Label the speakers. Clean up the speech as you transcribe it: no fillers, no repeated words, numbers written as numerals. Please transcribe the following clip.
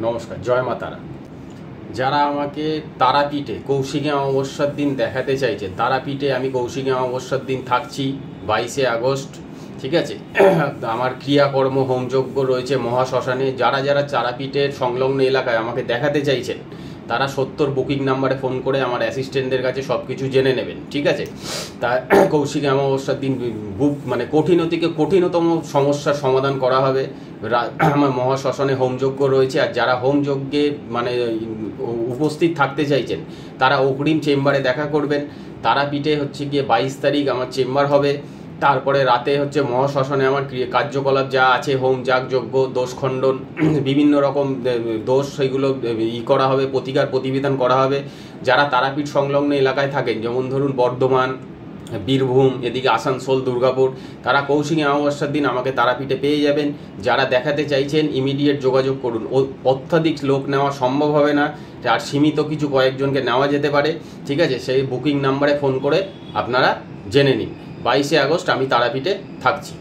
Speaker 1: নমস্কার, জয় মা তারা। যারা আমাকে তারাপীঠে কৌশিকী অমাবস্যার দিন দেখাতে চাইছে, তারাপীঠে আমি কৌশিকী অমাবস্যার দিন থাকছি 22শে আগস্ট, ঠিক আছে। আমার ক্রিয়াকর্ম হোমযজ্ঞ রয়েছে মহাশ্মশানে। যারা যারা তারাপীঠের সংলগ্ন এলাকায় আমাকে দেখাতে চাইছেন তারা 70 বুকিং নাম্বারে ফোন করে আমার অ্যাসিস্ট্যান্টদের কাছে সব কিছু জেনে নেবেন, ঠিক আছে। তা কৌশিকী অমাবস্যার দিন মানে কঠিন থেকে কঠিনতম সমস্যার সমাধান করা হবে। আমার মহাশ্মশানে হোমযজ্ঞ রয়েছে, আর যারা হোমযজ্ঞে মানে উপস্থিত থাকতে চাইছেন তারা অগ্রিম চেম্বারে দেখা করবেন। তারাপীঠে হচ্ছে গিয়ে 22 তারিখ আমার চেম্বার হবে। তারপরে রাতে হচ্ছে মহাশ্মশানে আমার কার্যকলাপ যা আছে, হোম যাগ যজ্ঞ, দোষ খণ্ডন, বিভিন্ন রকম দোষ সেগুলো করা হবে, প্রতিবিধান করা হবে। যারা তারাপীঠ সংলগ্ন এলাকায় থাকেন, যেমন ধরুন বর্ধমান, বীরভূম, এদিকে আসানসোল, দুর্গাপুর, তারা কৌশিকী অমাবস্যার দিন আমাকে তারাপীঠে পেয়ে যাবেন। যারা দেখাতে চাইছেন ইমিডিয়েট যোগাযোগ করুন। অত্যাধিক লোক নেওয়া সম্ভব হবে না, আর সীমিত কিছু কয়েকজনকে নেওয়া যেতে পারে, ঠিক আছে। সেই বুকিং নাম্বারে ফোন করে আপনারা জেনে নিন। 22শে আগস্ট আমি তারাপীঠে থাকছি।